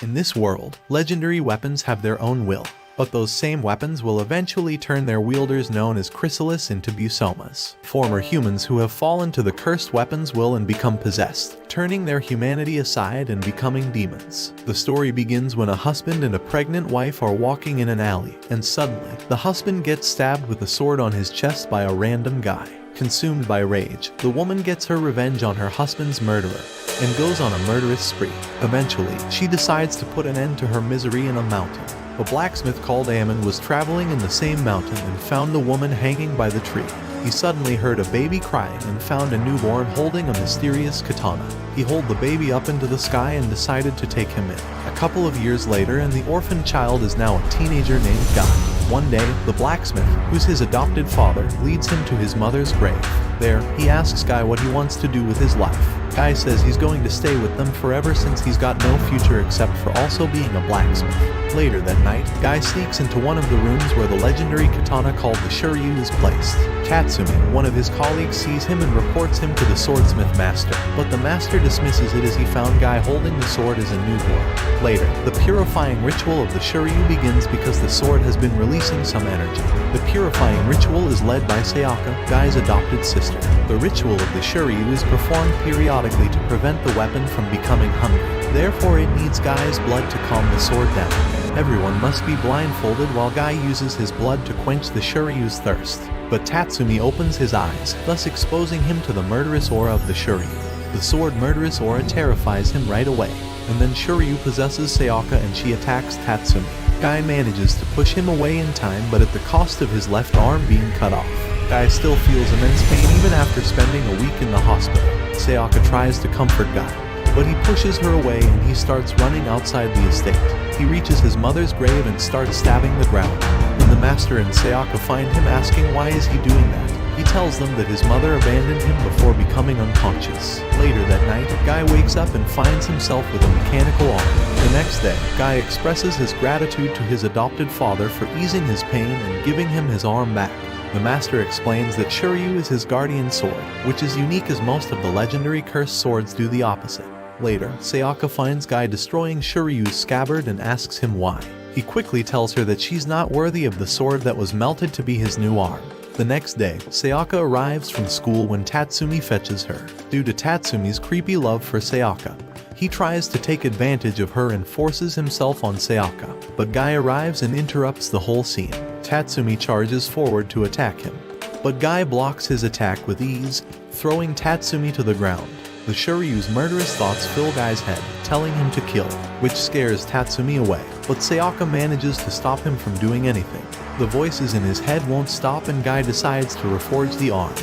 In this world, legendary weapons have their own will, but those same weapons will eventually turn their wielders known as Chrysalis into Busomas. Former humans who have fallen to the cursed weapons will and become possessed, turning their humanity aside and becoming demons. The story begins when a husband and a pregnant wife are walking in an alley, and suddenly, the husband gets stabbed with a sword on his chest by a random guy. Consumed by rage, the woman gets her revenge on her husband's murderer and goes on a murderous spree. Eventually, she decides to put an end to her misery in a mountain. A blacksmith called Ammon was traveling in the same mountain and found the woman hanging by the tree. He suddenly heard a baby crying and found a newborn holding a mysterious katana. He hauled the baby up into the sky and decided to take him in. A couple of years later, and the orphaned child is now a teenager named Guy. One day, the blacksmith, who's his adopted father, leads him to his mother's grave. There, he asks Guy what he wants to do with his life. Guy says he's going to stay with them forever since he's got no future except for also being a blacksmith. Later that night, Guy sneaks into one of the rooms where the legendary katana called the Shuryu is placed. Tatsumi, one of his colleagues, sees him and reports him to the swordsmith master, but the master dismisses it as he found Guy holding the sword as a newborn. Later, the purifying ritual of the Shuryu begins because the sword has been releasing some energy. The purifying ritual is led by Sayaka, Guy's adopted sister. The ritual of the Shuryu is performed periodically to prevent the weapon from becoming hungry. Therefore, it needs Guy's blood to calm the sword down. Everyone must be blindfolded while Guy uses his blood to quench the Shuryu's thirst. But Tatsumi opens his eyes, thus exposing him to the murderous aura of the Shuryu. The sword murderous aura terrifies him right away, and then Shuryu possesses Sayaka and she attacks Tatsumi. Guy manages to push him away in time, but at the cost of his left arm being cut off. Guy still feels immense pain even after spending a week in the hospital. Sayaka tries to comfort Guy, but he pushes her away and he starts running outside the estate. He reaches his mother's grave and starts stabbing the ground. When the master and Sayaka find him asking why is he doing that, he tells them that his mother abandoned him before becoming unconscious. Later that night, Guy wakes up and finds himself with a mechanical arm. The next day, Guy expresses his gratitude to his adopted father for easing his pain and giving him his arm back. The master explains that Shuryu is his guardian sword, which is unique as most of the legendary cursed swords do the opposite. Later, Sayaka finds Guy destroying Shuryu's scabbard and asks him why. He quickly tells her that she's not worthy of the sword that was melted to be his new arm. The next day, Sayaka arrives from school when Tatsumi fetches her. Due to Tatsumi's creepy love for Sayaka, he tries to take advantage of her and forces himself on Sayaka, but Guy arrives and interrupts the whole scene. Tatsumi charges forward to attack him, but Guy blocks his attack with ease, throwing Tatsumi to the ground. The Shuryu's murderous thoughts fill Guy's head, telling him to kill, which scares Tatsumi away, but Sayaka manages to stop him from doing anything. The voices in his head won't stop and Guy decides to reforge the arm,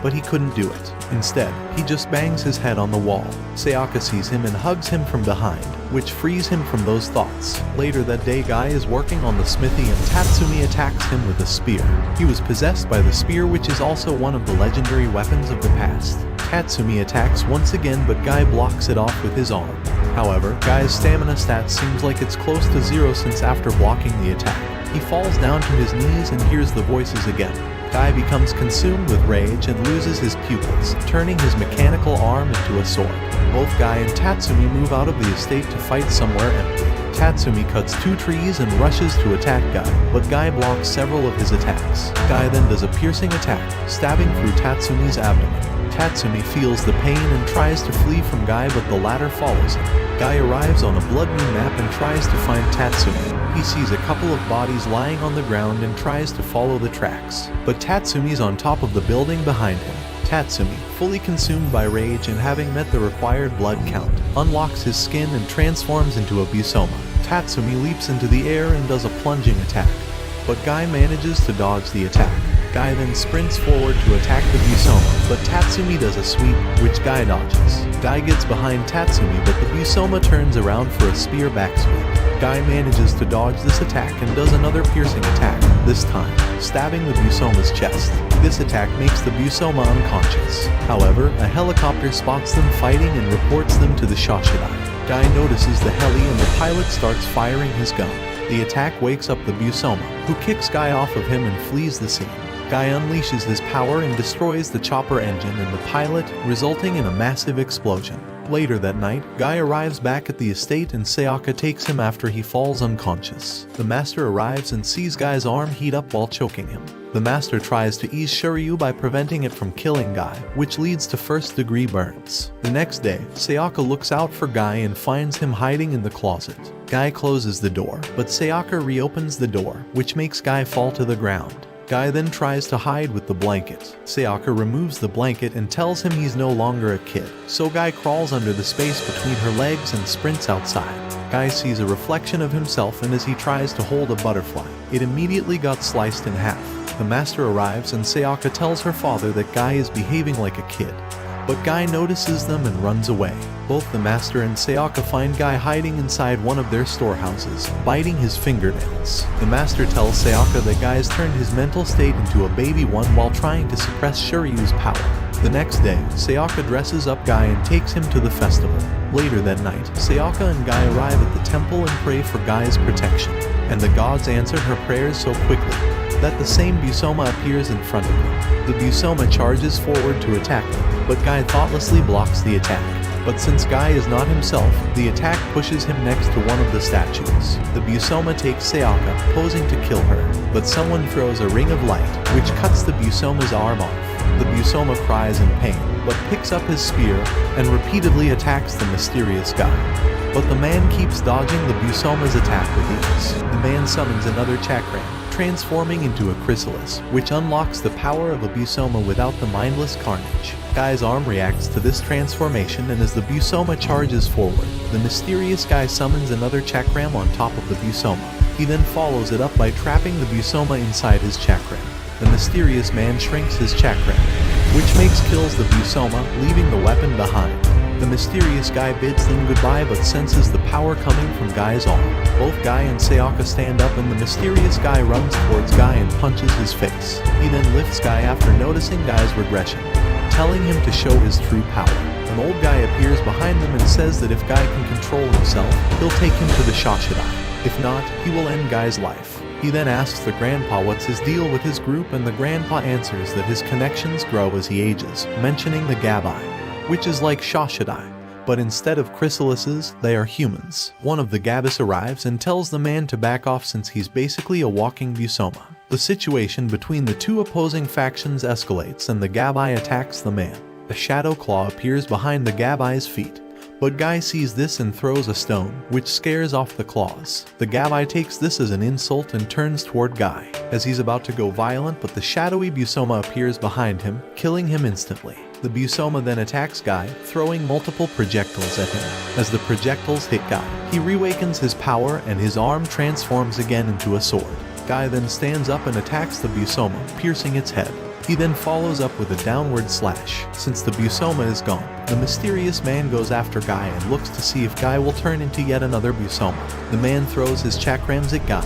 but he couldn't do it. Instead, he just bangs his head on the wall. Sayaka sees him and hugs him from behind, which frees him from those thoughts. Later that day, Guy is working on the smithy and Tatsumi attacks him with a spear. He was possessed by the spear, which is also one of the legendary weapons of the past. Tatsumi attacks once again, but Guy blocks it off with his arm. However, Guy's stamina stats seems like it's close to zero since after blocking the attack, he falls down to his knees and hears the voices again. Guy becomes consumed with rage and loses his pupils, turning his mechanical arm into a sword. Both Guy and Tatsumi move out of the estate to fight somewhere empty. Tatsumi cuts 2 trees and rushes to attack Guy, but Guy blocks several of his attacks. Guy then does a piercing attack, stabbing through Tatsumi's abdomen. Tatsumi feels the pain and tries to flee from Guy, but the latter follows him. Guy arrives on a blood moon map and tries to find Tatsumi. He sees a couple of bodies lying on the ground and tries to follow the tracks, but Tatsumi's on top of the building behind him. Tatsumi, fully consumed by rage and having met the required blood count, unlocks his skin and transforms into a Busoma. Tatsumi leaps into the air and does a plunging attack, but Guy manages to dodge the attack. Guy then sprints forward to attack the Busoma, but Tatsumi does a sweep, which Guy dodges. Guy gets behind Tatsumi, but the Busoma turns around for a spear backsweep. Guy manages to dodge this attack and does another piercing attack, this time stabbing the Busoma's chest. This attack makes the Busoma unconscious. However, a helicopter spots them fighting and reports them to the Shashidai. Guy notices the heli and the pilot starts firing his gun. The attack wakes up the Busoma, who kicks Guy off of him and flees the scene. Guy unleashes his power and destroys the chopper engine and the pilot, resulting in a massive explosion. Later that night, Guy arrives back at the estate and Sayaka takes him after he falls unconscious. The master arrives and sees Guy's arm heat up while choking him. The master tries to ease Shiryu by preventing it from killing Guy, which leads to first-degree burns. The next day, Sayaka looks out for Guy and finds him hiding in the closet. Guy closes the door, but Sayaka reopens the door, which makes Guy fall to the ground. Guy then tries to hide with the blanket. Sayaka removes the blanket and tells him he's no longer a kid, so Guy crawls under the space between her legs and sprints outside. Guy sees a reflection of himself, and as he tries to hold a butterfly, it immediately got sliced in half. The master arrives and Sayaka tells her father that Guy is behaving like a kid, but Guy notices them and runs away. Both the master and Sayaka find Guy hiding inside one of their storehouses, biting his fingernails. The master tells Sayaka that Guy has turned his mental state into a baby one while trying to suppress Shiryu's power. The next day, Sayaka dresses up Guy and takes him to the festival. Later that night, Sayaka and Guy arrive at the temple and pray for Guy's protection, and the gods answer her prayers so quickly that the same Busoma appears in front of them. The Busoma charges forward to attack them, but Guy thoughtlessly blocks the attack. But since Guy is not himself, the attack pushes him next to one of the statues. The Busoma takes Sayaka, posing to kill her, but someone throws a ring of light, which cuts the Busoma's arm off. The Busoma cries in pain, but picks up his spear and repeatedly attacks the mysterious Guy. But the man keeps dodging the Busoma's attack with ease. The man summons another chakram, transforming into a chrysalis, which unlocks the power of a Busoma without the mindless carnage. Guy's arm reacts to this transformation, and as the Busoma charges forward, the mysterious Guy summons another chakram on top of the Busoma. He then follows it up by trapping the Busoma inside his chakram. The mysterious man shrinks his chakram, which kills the Busoma, leaving the weapon behind. The mysterious Guy bids them goodbye but senses the power coming from Guy's arm. Both Guy and Sayaka stand up and the mysterious Guy runs towards Guy and punches his face. He then lifts Guy after noticing Guy's regression, telling him to show his true power. An old guy appears behind them and says that if Guy can control himself, he'll take him to the Shashidai. If not, he will end Guy's life. He then asks the grandpa what's his deal with his group, and the grandpa answers that his connections grow as he ages, mentioning the Gabai, which is like Shashidai, but instead of chrysalises, they are humans. One of the Gabis arrives and tells the man to back off since he's basically a walking Busoma. The situation between the two opposing factions escalates and the Gabai attacks the man. A shadow claw appears behind the Gabai's feet, but Guy sees this and throws a stone, which scares off the claws. The Gabai takes this as an insult and turns toward Guy, as he's about to go violent, but the shadowy Busoma appears behind him, killing him instantly. The Busoma then attacks Guy, throwing multiple projectiles at him. As the projectiles hit Guy, he reawakens his power and his arm transforms again into a sword. Guy then stands up and attacks the Busoma, piercing its head. He then follows up with a downward slash. Since the Busoma is gone, the mysterious man goes after Guy and looks to see if Guy will turn into yet another Busoma. The man throws his chakrams at Guy,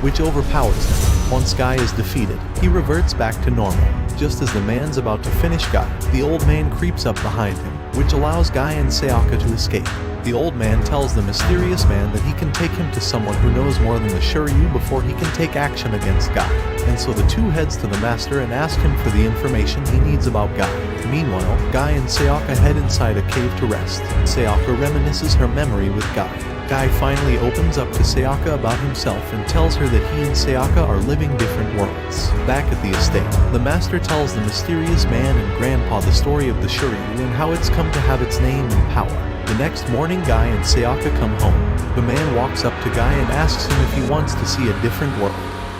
which overpowers him. Once Guy is defeated, he reverts back to normal. Just as the man's about to finish Guy, the old man creeps up behind him, which allows Guy and Sayaka to escape. The old man tells the mysterious man that he can take him to someone who knows more than the Shiryu before he can take action against Guy. And so the two heads to the master and ask him for the information he needs about Guy. Meanwhile, Guy and Sayaka head inside a cave to rest. Sayaka reminisces her memory with Guy. Guy finally opens up to Sayaka about himself and tells her that he and Sayaka are living different worlds. Back at the estate, the master tells the mysterious man and grandpa the story of the Shiryu and how it's come to have its name and power. The next morning, Guy and Sayaka come home. The man walks up to Guy and asks him if he wants to see a different world.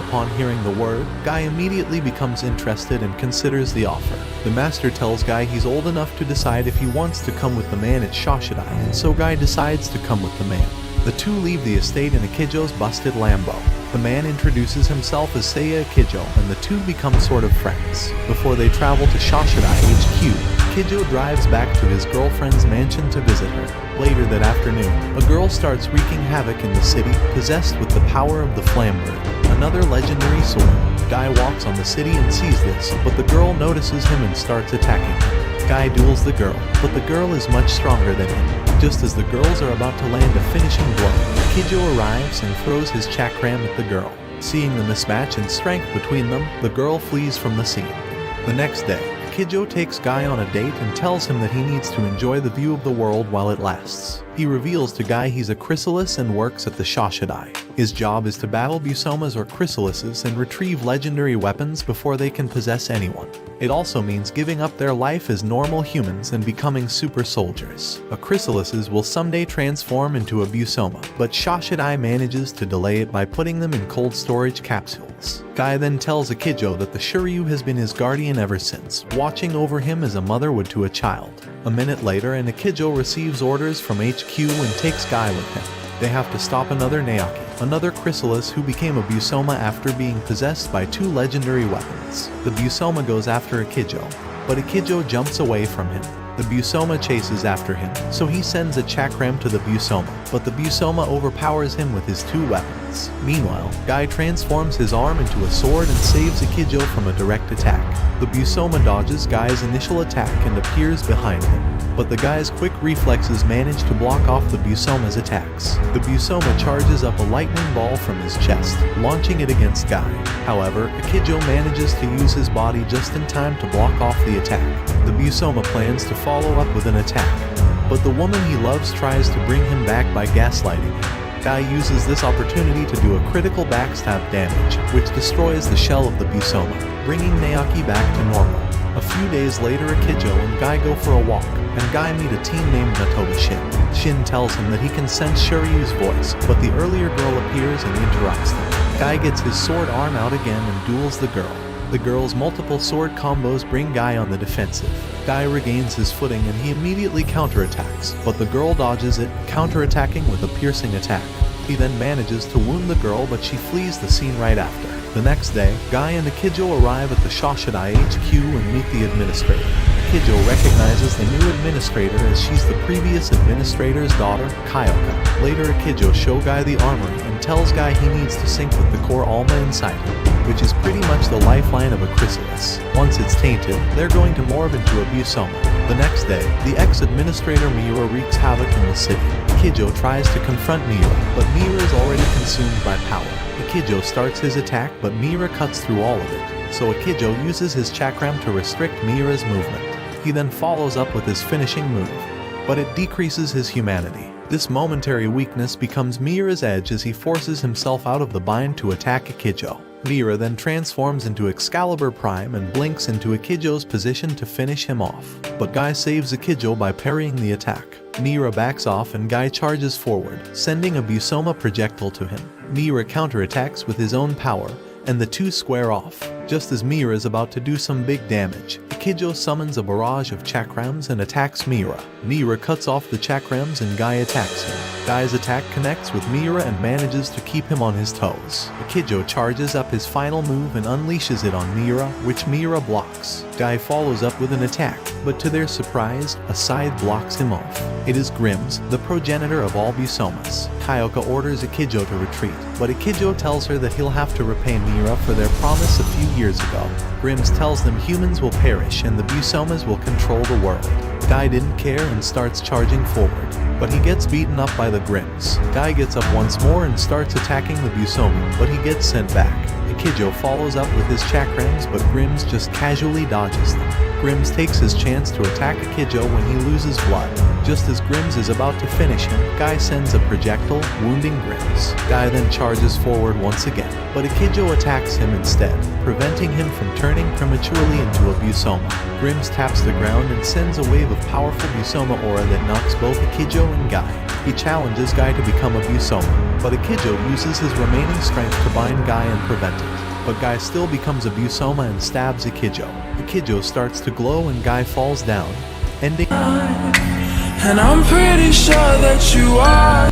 Upon hearing the word, Guy immediately becomes interested and considers the offer. The master tells Guy he's old enough to decide if he wants to come with the man at Shashidai, and so Guy decides to come with the man. The two leave the estate in Akijo's busted Lambo. The man introduces himself as Seiya Akijo, and the two become sort of friends. Before they travel to Shashidai HQ, Akijo drives back to his girlfriend's mansion to visit her. Later that afternoon, a girl starts wreaking havoc in the city, possessed with the power of the Flambird, another legendary sword. Guy walks on the city and sees this, but the girl notices him and starts attacking him. Guy duels the girl, but the girl is much stronger than him. Just as the girls are about to land a finishing blow, Akijo arrives and throws his chakram at the girl. Seeing the mismatch in strength between them, the girl flees from the scene. The next day, Ekijo takes Guy on a date and tells him that he needs to enjoy the view of the world while it lasts. He reveals to Guy he's a chrysalis and works at the Shashidai. His job is to battle Busomas or chrysalises and retrieve legendary weapons before they can possess anyone. It also means giving up their life as normal humans and becoming super soldiers. A chrysalises will someday transform into a Busoma, but Shashidai manages to delay it by putting them in cold storage capsules. Guy then tells Ekijo that the Shiryu has been his guardian ever since, watching over him as a mother would to a child. A minute later, and Ekijo receives orders from HQ and takes Guy with him. They have to stop another Naoki, another chrysalis who became a Busoma after being possessed by 2 legendary weapons. The Busoma goes after Ekijo, but Ekijo jumps away from him. The Busoma chases after him, so he sends a chakram to the Busoma, but the Busoma overpowers him with his 2 weapons. Meanwhile, Guy transforms his arm into a sword and saves Ekijo from a direct attack. The Busoma dodges Guy's initial attack and appears behind him, but the Guy's quick reflexes manage to block off the Busoma's attacks. The Busoma charges up a lightning ball from his chest, launching it against Guy. However, Ekijo manages to use his body just in time to block off the attack. The Busoma plans to follow up with an attack, but the woman he loves tries to bring him back by gaslighting him. Guy uses this opportunity to do a critical backstab damage, which destroys the shell of the Busoma, bringing Naoki back to normal. A few days later, Ekijo and Guy go for a walk, and Guy meet a teen named Natoba Shin. Shin tells him that he can sense Shiryu's voice, but the earlier girl appears and interrupts them. Guy gets his sword arm out again and duels the girl. The girl's multiple sword combos bring Guy on the defensive. Guy regains his footing and he immediately counterattacks, but the girl dodges it, counterattacking with a piercing attack. He then manages to wound the girl, but she flees the scene right after. The next day, Guy and Ekijo arrive at the Shashidai HQ and meet the administrator. Ekijo recognizes the new administrator as she's the previous administrator's daughter, Kyoka. Later, Ekijo shows Guy the armory and tells Guy he needs to sync with the core Alma inside him, which is pretty much the lifeline of a chrysalis. Once it's tainted, they're going to morph into a Busoma. The next day, the ex-administrator Miura wreaks havoc in the city. Ekijo tries to confront Miura, but Miura is already consumed by power. Ekijo starts his attack, but Miura cuts through all of it, so Ekijo uses his chakram to restrict Miura's movement. He then follows up with his finishing move, but it decreases his humanity. This momentary weakness becomes Miura's edge as he forces himself out of the bind to attack Ekijo. Miura then transforms into Excalibur Prime and blinks into Ekijo's position to finish him off, but Guy saves Ekijo by parrying the attack. Miura backs off and Guy charges forward, sending a Busoma projectile to him. Miura counterattacks with his own power, and the two square off. Just as Miura is about to do some big damage, Ekijo summons a barrage of chakrams and attacks Miura. Miura cuts off the chakrams and Guy attacks him. Guy's attack connects with Miura and manages to keep him on his toes. Ekijo charges up his final move and unleashes it on Miura, which Miura blocks. Guy follows up with an attack, but to their surprise, a side blocks him off. It is Grims, the progenitor of all Busomas. Kyoka orders Ekijo to retreat, but Ekijo tells her that he'll have to repay Miura for their promise a few years ago. Grims tells them humans will perish and the Busomas will control the world. Guy didn't care and starts charging forward, but he gets beaten up by the Grims. Guy gets up once more and starts attacking the Busoma, but he gets sent back. Ekijo follows up with his chakrams, but Grims just casually dodges them. Grims takes his chance to attack Ekijo when he loses blood. Just as Grims is about to finish him, Guy sends a projectile, wounding Grims. Guy then charges forward once again, but Ekijo attacks him instead, preventing him from turning prematurely into a Busoma. Grims taps the ground and sends a wave of powerful Busoma aura that knocks both Ekijo and Guy. He challenges Guy to become a Busoma, but Ekijo uses his remaining strength to bind Guy and prevent it. But Guy still becomes a Busoma and stabs Ekijo. Ekijo starts to glow and Guy falls down, ending. And I'm pretty sure that you are.